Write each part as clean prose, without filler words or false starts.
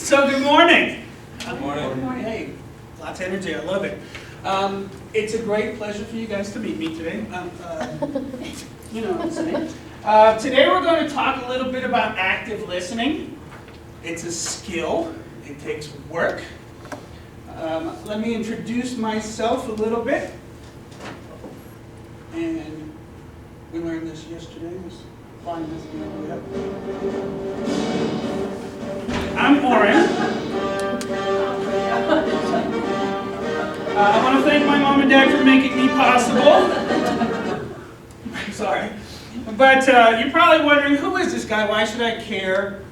So good morning. Good morning. Good morning. Hey, lots of energy, I love it. It's a great pleasure for you guys to meet me today. You know what I'm saying. Today we're going to talk a little bit about active listening. It's a skill, it takes work. Let me introduce myself a little bit. And we learned this yesterday. Just find this video. I'm Oren. I want to thank my mom and dad for making me possible. I'm sorry. But you're probably wondering, who is this guy? Why should I care?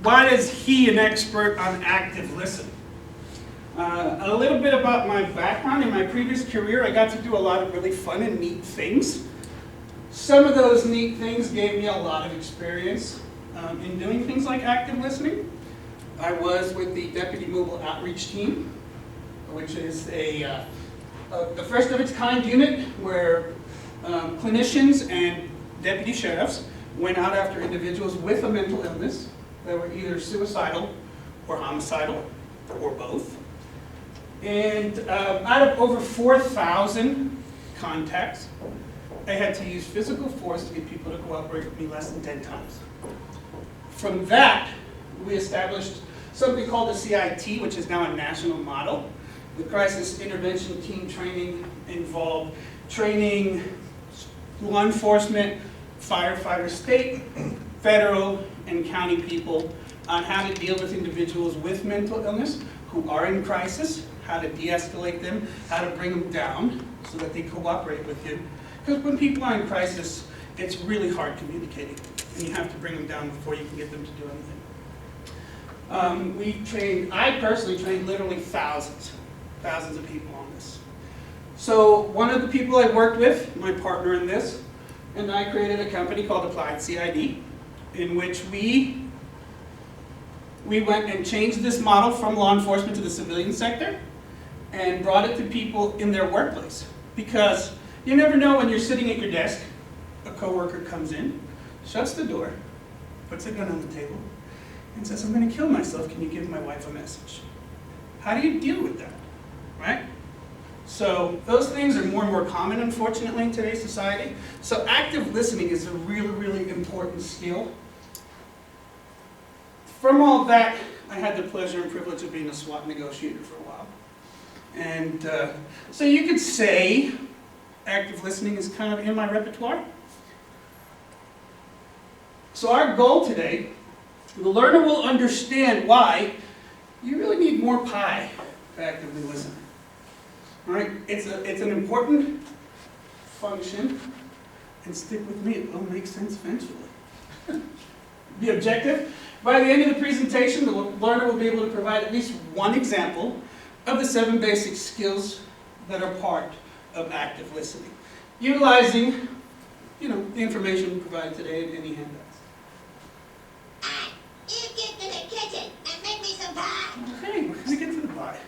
Why is he an expert on active listening? A little bit about my background. In my previous career, I got to do a lot of really fun and neat things. Some of those neat things gave me a lot of experience in doing things like active listening. I was with the Deputy Mobile Outreach Team, which is the first of its kind unit where clinicians and deputy sheriffs went out after individuals with a mental illness that were either suicidal or homicidal or both. And out of over 4,000 contacts, I had to use physical force to get people to cooperate with me less than 10 times. From that, we established something called the CIT, which is now a national model. The crisis intervention team training involved training law enforcement, firefighters, state, federal, and county people on how to deal with individuals with mental illness who are in crisis, how to de-escalate them, how to bring them down so that they cooperate with you. Because when people are in crisis, it's really hard communicating, and you have to bring them down before you can get them to do anything. I personally trained literally thousands of people on this. So one of the people I worked with, my partner in this, and I created a company called Applied CID, in which we went and changed this model from law enforcement to the civilian sector and brought it to people in their workplace. Because you never know when you're sitting at your desk, a coworker comes in, shuts the door, puts a gun on the table, and says, "I'm going to kill myself, can you give my wife a message?" How do you deal with that, right? So those things are more and more common, unfortunately, in today's society. So active listening is a really, really important skill. From all that, I had the pleasure and privilege of being a SWAT negotiator for a while. And so you could say active listening is kind of in my repertoire. So our goal today, the learner will understand why you really need more pie to actively listen. All right? It's an important function, and stick with me, it will make sense eventually. Be objective. By the end of the presentation, the learner will be able to provide at least one example of the 7 basic skills that are part of active listening, utilizing, the information provided today in any handouts. You get to the kitchen and make me some pie. Okay, we're going to get to the pie.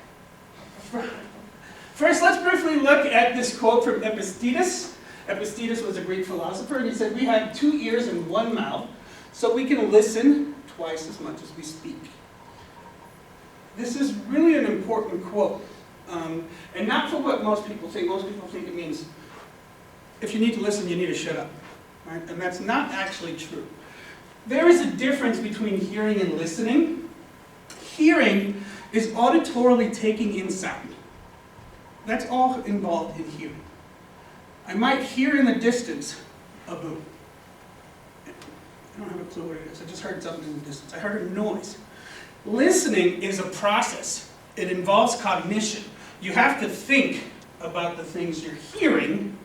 First, let's briefly look at this quote from Epictetus. Epictetus was a Greek philosopher, and he said, "We have 2 ears and 1 mouth, so we can listen twice as much as we speak." This is really an important quote, and not for what most people think. Most people think it means if you need to listen, you need to shut up, right? And that's not actually true. There is a difference between hearing and listening. Hearing is auditorily taking in sound. That's all involved in hearing. I might hear in the distance a boom. I don't have a clue what it is. I just heard something in the distance. I heard a noise. Listening is a process. It involves cognition. You have to think about the things you're hearing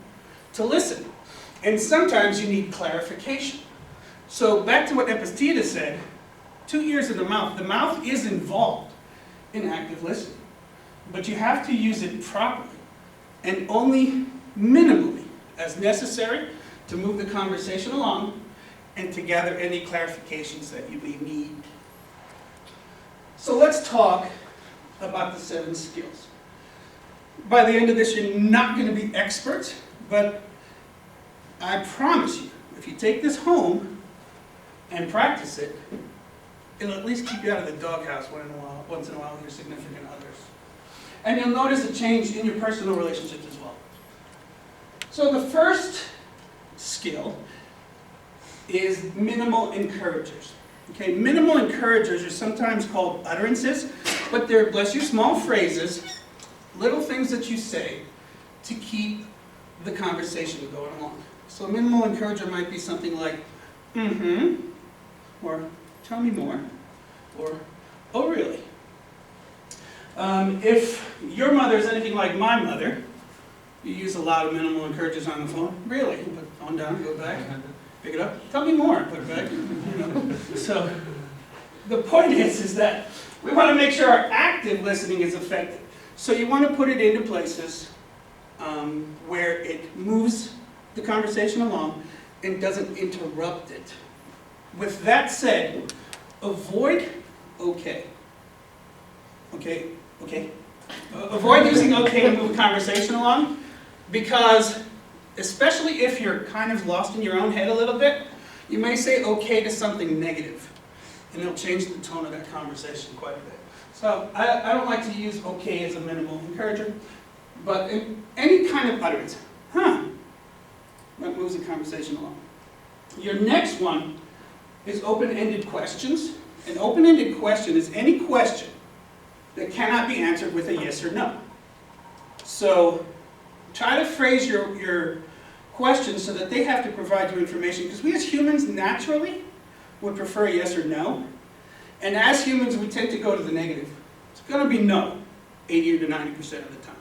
to listen. And sometimes you need clarification. So back to what Epictetus said, 2 ears and a mouth. The mouth is involved in active listening, but you have to use it properly and only minimally as necessary to move the conversation along and to gather any clarifications that you may need. So let's talk about the 7 skills. By the end of this, you're not going to be experts, but I promise you, if you take this home and practice it, It'll at least keep you out of the doghouse once in a while with your significant others. And you'll notice a change in your personal relationships as well. So the first skill is minimal encouragers. Okay, minimal encouragers are sometimes called utterances, but they're, bless you, small phrases, little things that you say to keep the conversation going along. So a minimal encourager might be something like, mm-hmm, or tell me more, or oh really. If your mother is anything like my mother, you use a lot of minimal encouragers on the phone. Really? Put the phone down, go back, pick it up, tell me more, put it back. You know. So the point is that we want to make sure our active listening is effective. So you want to put it into places where it moves the conversation along and doesn't interrupt it. With that said, avoid okay. Okay? Okay? Avoid using okay to move a conversation along, because especially if you're kind of lost in your own head a little bit, you may say okay to something negative, and it'll change the tone of that conversation quite a bit. So I don't like to use okay as a minimal encourager, but in any kind of utterance, that moves the conversation along. Your next one is open-ended questions. An open-ended question is any question that cannot be answered with a yes or no. So try to phrase your questions so that they have to provide you information, because we as humans naturally would prefer a yes or no. And as humans, we tend to go to the negative. It's going to be no 80 to 90% of the time.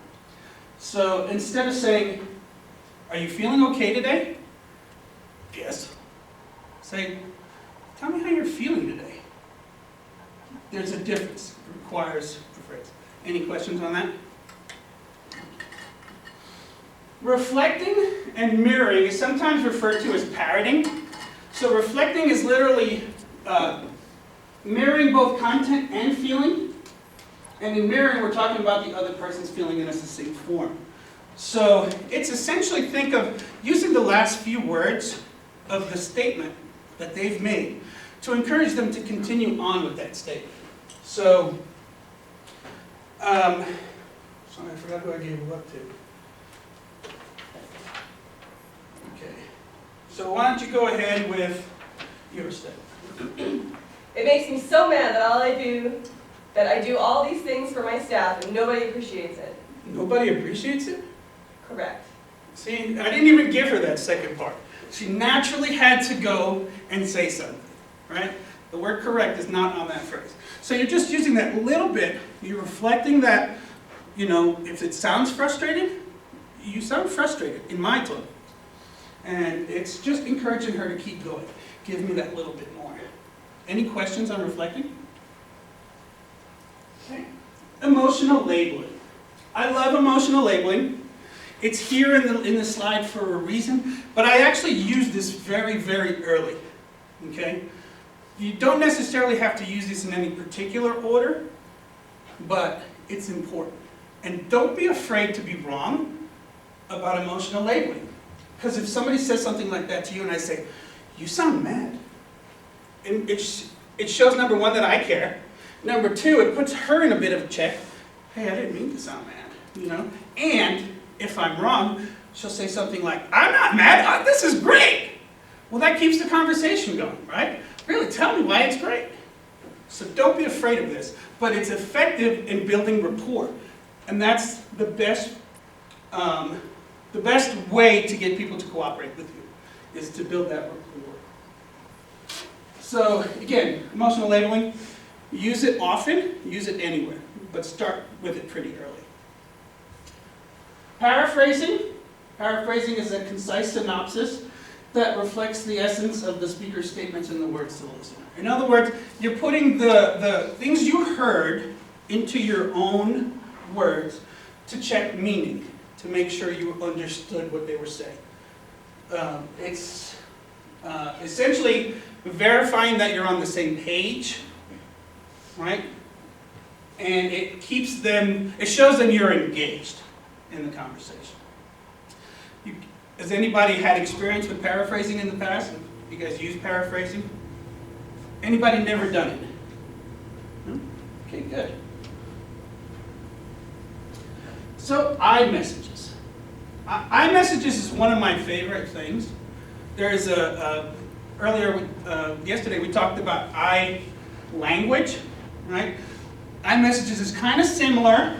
So instead of saying, are you feeling okay today? Yes. Say, tell me how you're feeling today. There's a difference. It requires a phrase. Any questions on that? Reflecting and mirroring is sometimes referred to as parroting. So reflecting is literally mirroring both content and feeling. And in mirroring, we're talking about the other person's feeling in a succinct form. So it's essentially, think of using the last few words of the statement that they've made to encourage them to continue on with that statement. So, sorry, I forgot who I gave it up to. Okay, so why don't you go ahead with your statement. It makes me so mad that I do all these things for my staff and nobody appreciates it. Nobody appreciates it? Correct. See, I didn't even give her that second part. She naturally had to go and say something, right? The word correct is not on that phrase. So you're just using that little bit, you're reflecting that, you know, if it sounds frustrated, you sound frustrated in my tone. And it's just encouraging her to keep going. Give me that little bit more. Any questions on reflecting? Okay. Emotional labeling. I love emotional labeling. It's here in the slide for a reason, but I actually use this very, very early. Okay? You don't necessarily have to use this in any particular order, but it's important. And don't be afraid to be wrong about emotional labeling. Because if somebody says something like that to you and I say, you sound mad, and it shows, number one, that I care. Number two, it puts her in a bit of a check. Hey, I didn't mean to sound mad, you know? And if I'm wrong, she'll say something like, I'm not mad, this is great. Well, that keeps the conversation going, right? Really, tell me why it's great. So don't be afraid of this, but it's effective in building rapport. And that's the best way to get people to cooperate with you, is to build that rapport. So again, emotional labeling, use it often, use it anywhere, but start with it pretty early. Paraphrasing. Paraphrasing is a concise synopsis that reflects the essence of the speaker's statements in the words to the listener. In other words, you're putting the things you heard into your own words to check meaning, to make sure you understood what they were saying. It's essentially verifying that you're on the same page, right? And it shows them you're engaged in the conversation. Has anybody had experience with paraphrasing in the past? You guys use paraphrasing? Anybody never done it? Okay, good. So, iMessages. iMessages is one of my favorite things. There's yesterday we talked about language, right? iMessages is kind of similar,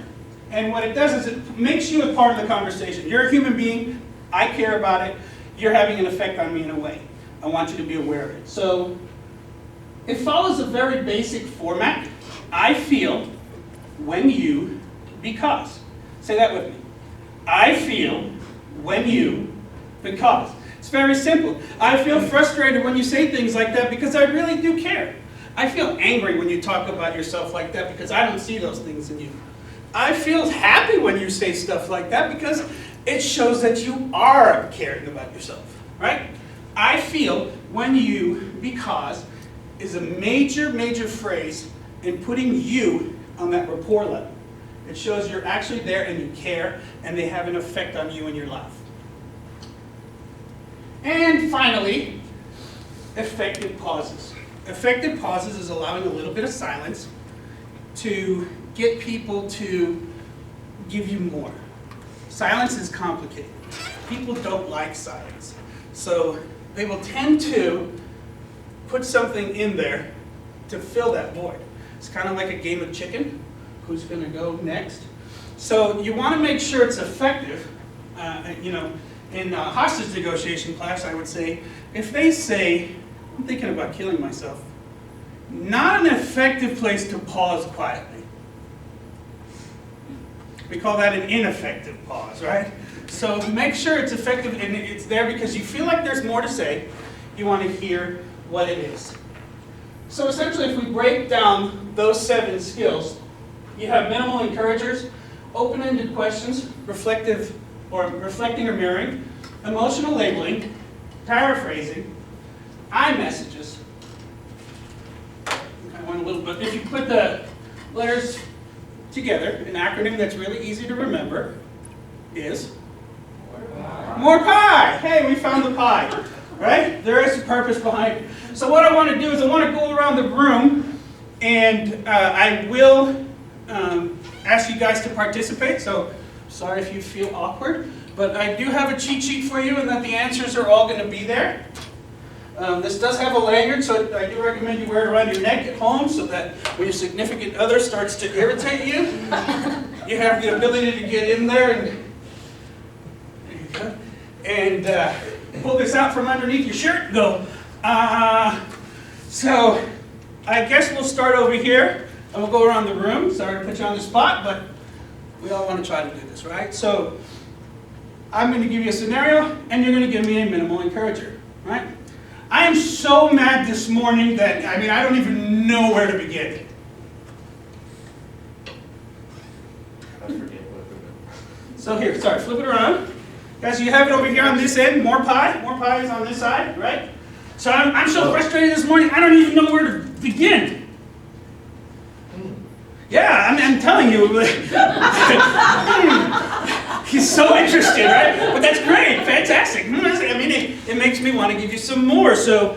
and what it does is it makes you a part of the conversation. You're a human being, I care about it, you're having an effect on me in a way. I want you to be aware of it. So, it follows a very basic format. I feel, when you, because. Say that with me. I feel, when you, because. It's very simple. I feel frustrated when you say things like that because I really do care. I feel angry when you talk about yourself like that because I don't see those things in you. I feel happy when you say stuff like that because it shows that you are caring about yourself, right? I feel, when you, because, is a major, major phrase in putting you on that rapport level. It shows you're actually there and you care, and they have an effect on you in your life. And finally, effective pauses. Effective pauses is allowing a little bit of silence to get people to give you more. Silence is complicated. People don't like silence. So they will tend to put something in there to fill that void. It's kind of like a game of chicken. Who's going to go next? So you want to make sure it's effective. In a hostage negotiation class, I would say, if they say, I'm thinking about killing myself, not an effective place to pause quietly. We call that an ineffective pause, right? So make sure it's effective and it's there because you feel like there's more to say. You want to hear what it is. So essentially, if we break down those 7 skills, you have minimal encouragers, open-ended questions, reflecting or mirroring, emotional labeling, paraphrasing, iMessages. I went a little bit. If you put the letters together, an acronym that's really easy to remember is more pie. Hey, we found the pie, right? There is a purpose behind it. So what I want to do is I want to go around the room, and I will ask you guys to participate, so sorry if you feel awkward, but I do have a cheat sheet for you and that the answers are all going to be there. This does have a lanyard, so I do recommend you wear it around your neck at home so that when your significant other starts to irritate you, you have the ability to get in there and pull this out from underneath your shirt and go, So I guess we'll start over here. And we'll go around the room. Sorry to put you on the spot, but we all want to try to do this, right? So I'm going to give you a scenario, and you're going to give me a minimal encourager, right? I am so mad this morning that, I don't even know where to begin. So here, sorry, flip it around. Guys, you have it over here on this end, more pie. More pie is on this side, right? So I'm so frustrated this morning, I don't even know where to begin. Yeah, I'm telling you. He's so interested, right? But that's great, fantastic. It makes me want to give you some more. So,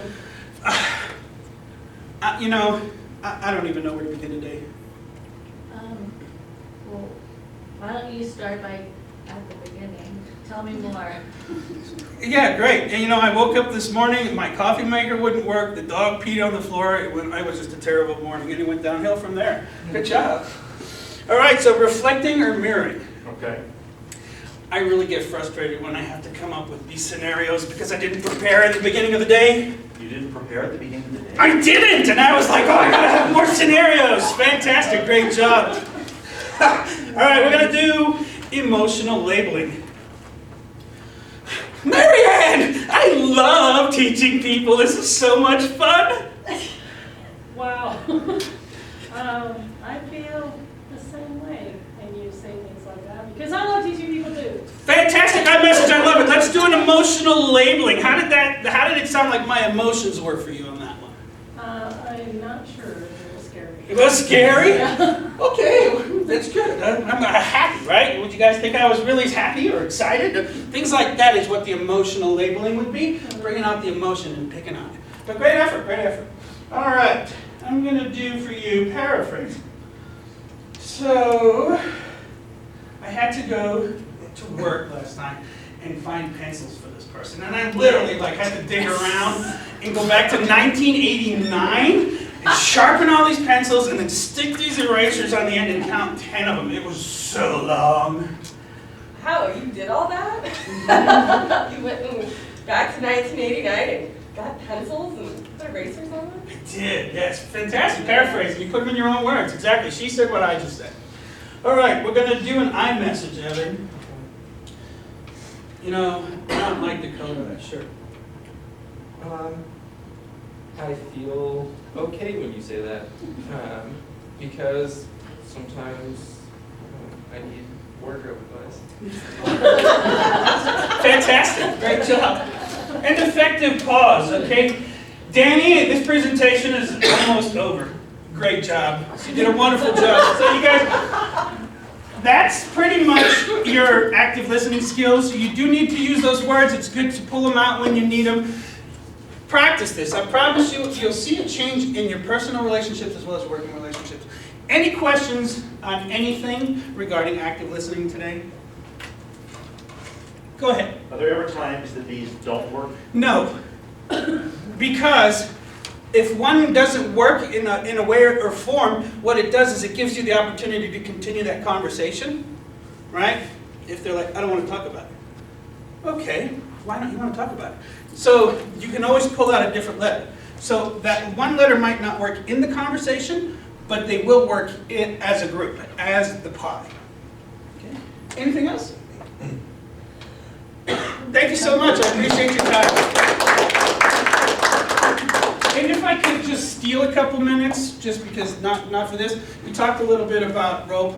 I don't even know where to begin today. Well, why don't you start at the beginning? Tell me more. Yeah, great. And I woke up this morning, my coffee maker wouldn't work, the dog peed on the floor, it was just a terrible morning, and it went downhill from there. Good job. All right, so reflecting or mirroring. Okay. I really get frustrated when I have to come up with these scenarios because I didn't prepare at the beginning of the day. You didn't prepare at the beginning of the day? I didn't, and I was like, I gotta have more scenarios. Fantastic, great job. All right, we're gonna do emotional labeling. Marianne, I love teaching people. This is so much fun. Wow. I feel the same way when you say things like that because I love teaching people too. Fantastic iMessage, I love it. Let's do an emotional labeling. How did it sound like my emotions were for you on that one? I'm not sure. It was scary. It was scary? Yeah. Okay, that's good. I'm happy, right? Would you guys think I was really happy or excited? Things like that is what the emotional labeling would be. Bringing out the emotion and picking on it. But great effort, great effort. All right, I'm going to do for you paraphrase. So, I had to go to work last night and find pencils for this person. And I literally like had to dig around and go back to 1989 and sharpen all these pencils and then stick these erasers on the end and count 10 of them. It was so long. How, you did all that? You went back to 1989 and got pencils and put erasers on them? I did, yes. Fantastic. Paraphrase. You put them in your own words. Exactly. She said what I just said. All right, we're going to do an iMessage, Evan. You know, I don't like the color of that shirt. I feel okay when you say that, because sometimes I need wardrobe advice. Fantastic. Great job. And effective pause, okay? Danny, this presentation is almost over. Great job. You did a wonderful job. So you guys, that's pretty much your active listening skills. You do need to use those words. It's good to pull them out when you need them. Practice this. I promise you, you'll see a change in your personal relationships as well as working relationships. Any questions on anything regarding active listening today? Go ahead. Are there ever times that these don't work? No, because if one doesn't work in a way or form, what it does is it gives you the opportunity to continue that conversation, right? If they're like, I don't want to talk about it. Okay, why don't you want to talk about it? So you can always pull out a different letter. So that one letter might not work in the conversation, but they will work as a group, as the pie. Okay. Anything else? Thank you so much. I appreciate your time. And if I could just steal a couple minutes, just because not for this, we talked a little bit about role